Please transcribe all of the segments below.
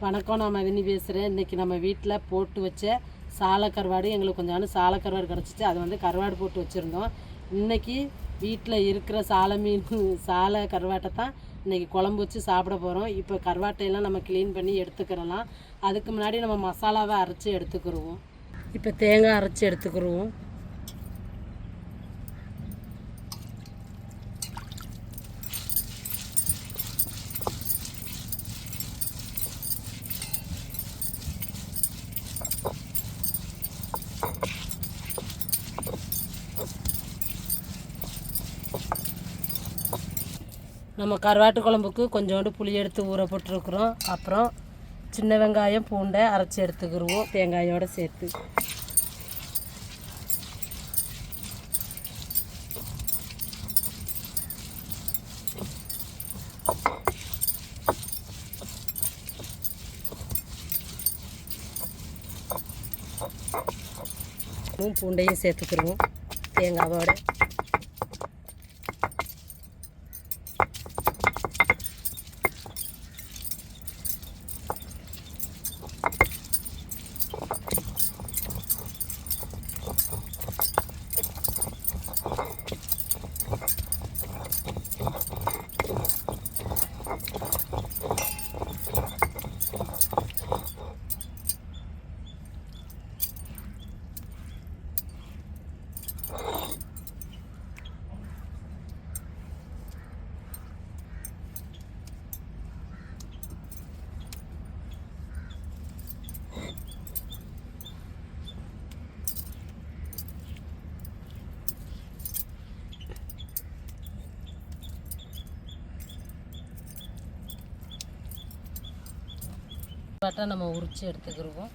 வணக்கம், நான் மதினி பேசுகிறேன். இன்றைக்கி நம்ம வீட்டில் போட்டு வச்ச சாலை கருவாடு, எங்களுக்கு கொஞ்சம் சாலை கருவாடு கிடச்சிச்சு. அது வந்து கருவாடு போட்டு வச்சுருந்தோம். இன்றைக்கி வீட்டில் இருக்கிற சாலை கருவாட்டை தான் இன்றைக்கி குழம்பு வச்சு சாப்பிட போகிறோம். இப்போ கருவாட்டையெல்லாம் நம்ம க்ளீன் பண்ணி எடுத்துக்கிறலாம். அதுக்கு முன்னாடி நம்ம மசாலாவை அரைச்சி எடுத்துக்கிடுவோம். இப்போ தேங்காய் அரைச்சி எடுத்துக்கிடுவோம். நம்ம கருவாட்டு குழம்புக்கு கொஞ்சோண்டு புளி எடுத்து ஊற போட்டுருக்குறோம். அப்புறம் சின்ன வெங்காயம் பூண்டை அரைச்சி எடுத்துக்கிடுவோம் தேங்காயோடு சேர்த்து. பூண்டையும் சேர்த்துக்கிடுவோம் தேங்காவோட. கருவாட்டை நம்ம உரித்து எடுத்துக்கிடுவோம்.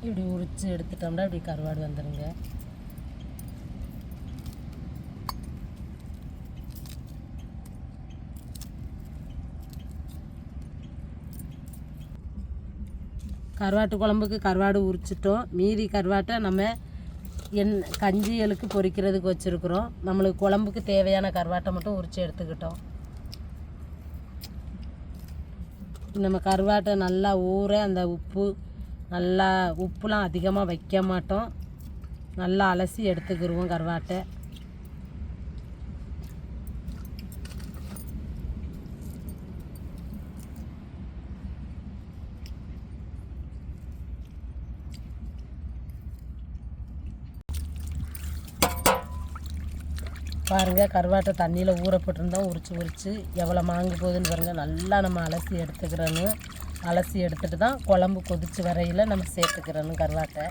இப்படி உரித்து எடுத்துட்டோம்னா இப்படி கருவாடு வந்துடுங்க. கருவாட்டு குழம்புக்கு கருவாடு உரிச்சிட்டோம். மீதி கருவாட்டை நம்ம கஞ்சிகளுக்கு பொரிக்கிறதுக்கு வச்சுருக்குறோம். நம்மளுக்கு குழம்புக்கு தேவையான கருவாட்டை மட்டும் உரித்து எடுத்துக்கிட்டோம். நம்ம கருவாட்டை நல்லா ஊற அந்த உப்புலாம் அதிகமாக வைக்க மாட்டோம். நல்லா அலசி எடுத்துக்கிடுவோம் கருவாட்டை. பாருங்கள், கருவாட்டை தண்ணியில் ஊற போட்டிருந்தோம். உரித்து எவ்வளோ மாங்கு போகுதுன்னு பாருங்கள். நல்லா நம்ம அலசி எடுத்துக்கிறணும். அலசி எடுத்துகிட்டு தான் குழம்பு கொதித்து வரையில் நம்ம சேர்த்துக்கிறணும் கருவாட்டை.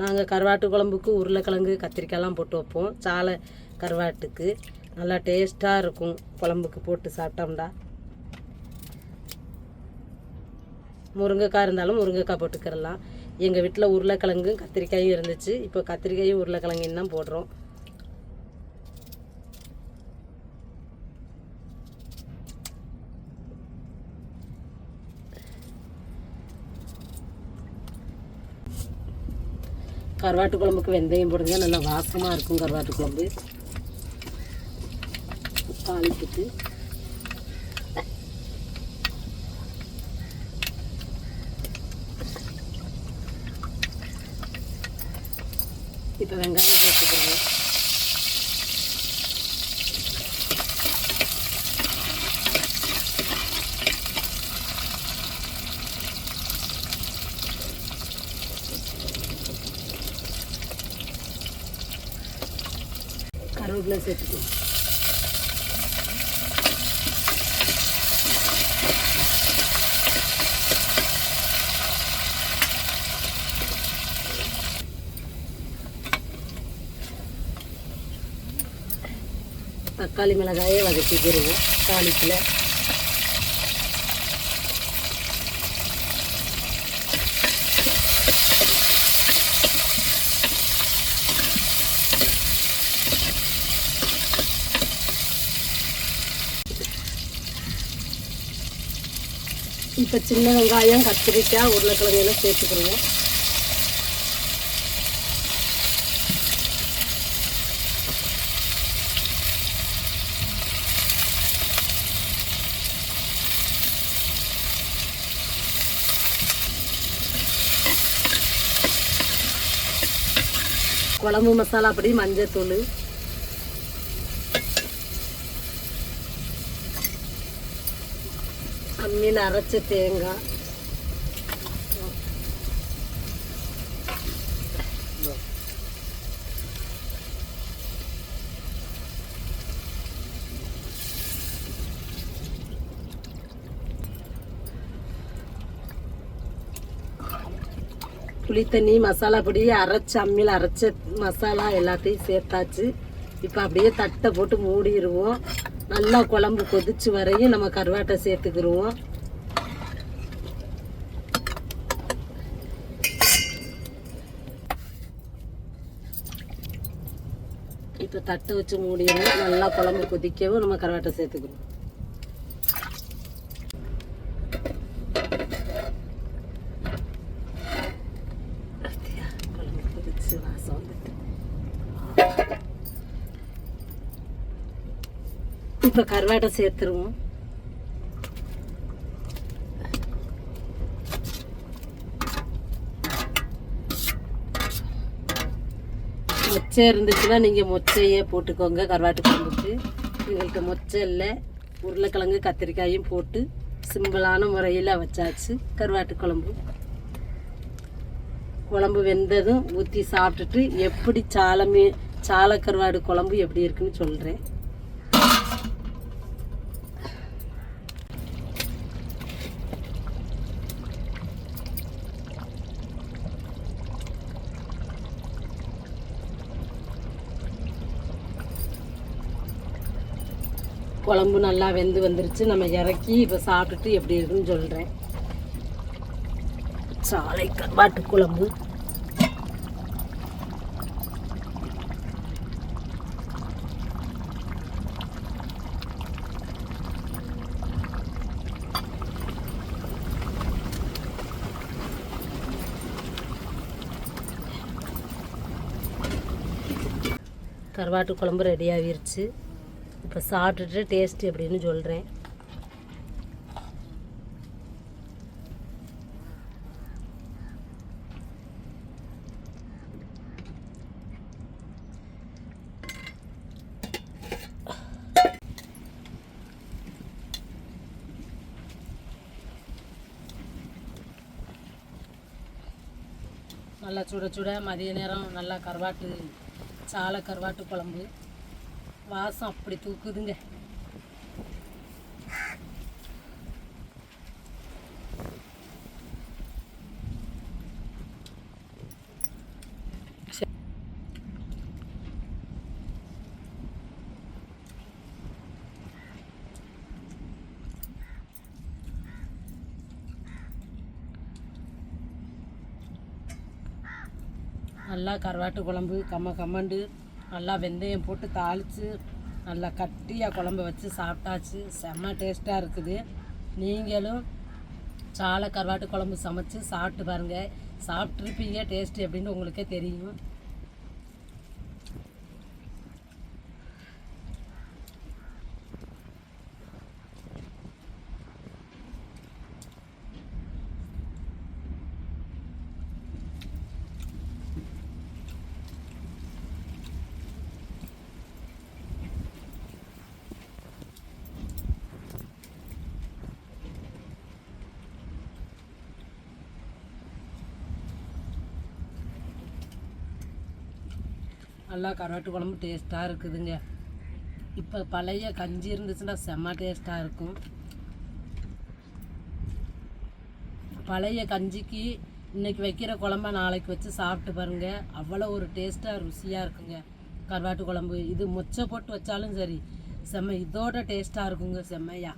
நாங்கள் கருவாட்டு குழம்புக்கு உருளைக்கிழங்கு கத்திரிக்காயெல்லாம் போட்டு வைப்போம். சாலை கருவாட்டுக்கு நல்லா டேஸ்ட்டாக இருக்கும். குழம்புக்கு போட்டு சாப்பிட்டோம்டா. முருங்கைக்காய் இருந்தாலும் முருங்கைக்காய் போட்டுக்கிறலாம். எங்கள் வீட்டில் உருளைக்கிழங்கும் கத்திரிக்காயும் இருந்துச்சு. இப்போ கத்திரிக்காயும் உருளைக்கிழங்கும் தான் போடுறோம். கருவாட்டு குழம்புக்கு வெந்தயம் போடுங்க, நல்லா வாசமாக இருக்கும் கருவாட்டு குழம்பு. தாளிப்புக்கு இப்போ வெங்காயம் சேர்த்துக்கிறோம். கருவேப்பிலை சேர்த்துக்கணும். தக்காளி மிளகாயை வதக்கிக்கிடுவோம் தாளிப்பில். இப்போ சின்ன வெங்காயம், கத்திரிக்காய், உருளைக்கிழங்கு எல்லாம் சேர்த்துக்கிடுவோம். குழம்பு மசாலா பொடி, மஞ்சத்தூள், அம்மியில் அரைச்ச தேங்காய், புளித்தண்ணி, மசாலா பொடி, அம்மியில் அரைச்ச மசாலா எல்லாத்தையும் சேர்த்தாச்சு. இப்போ அப்படியே தட்டை போட்டு மூடிடுவோம். நல்லா குழம்பு கொதிச்சு வரையும் நம்ம கருவாட்டை சேர்த்துக்கிடுவோம். இப்போ தட்டை வச்சு மூடிடுவோம். நல்லா குழம்பு கொதிக்கவும் நம்ம கருவாட்டை சேர்த்துக்கிடுவோம். இப்போ கருவாட்டை சேர்த்துருவோம். மொச்சை இருந்துச்சுன்னா நீங்கள் மொச்சையே போட்டுக்கோங்க கருவாட்டு குழம்புக்கு. எங்களுக்கு மொச்சை இல்லை, உருளைக்கிழங்கு கத்திரிக்காயும் போட்டு சிம்பிளான முறையில் வச்சாச்சு கருவாட்டு குழம்பு. குழம்பு வெந்ததும் ஊற்றி சாப்பிட்டுட்டு எப்படி சால கருவாடு குழம்பு எப்படி இருக்குன்னு சொல்கிறேன். குழம்பு நல்லா வெந்து வந்துருச்சு. நம்ம இறக்கி இப்போ சாப்பிட்டுட்டு எப்படி இருக்குன்னு சொல்கிறேன். சாலை கருவாட்டு குழம்பு கருவாட்டு குழம்பு ரெடி ஆகிருச்சு. இப்போ சாப்பிட்டுட்டு டேஸ்ட் எப்படின்னு சொல்கிறேன். நல்லா சுட சுட மதிய நேரம் நல்லா சால கருவாட்டு குழம்பு வாசம் அப்படி தூக்குதுங்க. நல்லா கருவாட்டு குழம்பு கம்மண்டு நல்லா வெந்தயம் போட்டு தாளித்து நல்லா கட்டியாக குழம்பு வச்சு சாப்பிட்டாச்சு. செம்ம டேஸ்ட்டாக இருக்குது. நீங்களும் சால கருவாட்டு குழம்பு சமைச்சு சாப்பிட்டு பாருங்கள். சாப்பிட்ருப்பீங்க டேஸ்ட்டு எப்படின்னு உங்களுக்கே தெரியும். நல்லா கருவாட்டு குழம்பு டேஸ்ட்டாக இருக்குதுங்க. இப்போ பழைய கஞ்சி இருந்துச்சுன்னா செம்ம டேஸ்ட்டாக இருக்கும். பழைய கஞ்சிக்கு இன்றைக்கி வைக்கிற குழம்ப நாளைக்கு வச்சு சாப்பிட்டு பாருங்கள், அவ்வளோ ஒரு டேஸ்ட்டாக ருசியாக இருக்குங்க கருவாட்டு குழம்பு. இது மொச்சை போட்டு வச்சாலும் சரி செம்ம இதோட டேஸ்ட்டாக இருக்குங்க, செம்மையா.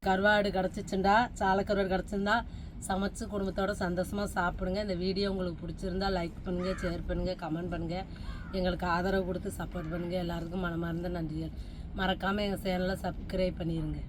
கருவாடு கிடச்சிச்சுண்டா, சாலை கருவாடு கிடச்சிருந்தா சமைச்சு குடும்பத்தோடு சந்தோஷமாக சாப்பிடுங்க. இந்த வீடியோ உங்களுக்கு பிடிச்சிருந்தா லைக் பண்ணுங்கள், ஷேர் பண்ணுங்கள், கமெண்ட் பண்ணுங்கள். எங்களுக்கு ஆதரவு கொடுத்து சப்போர்ட் பண்ணுங்கள். எல்லாருக்கும் மனமார்ந்த நன்றிகள். மறக்காமல் எங்கள் சேனலை சப்ஸ்கிரைப் பண்ணிடுங்க.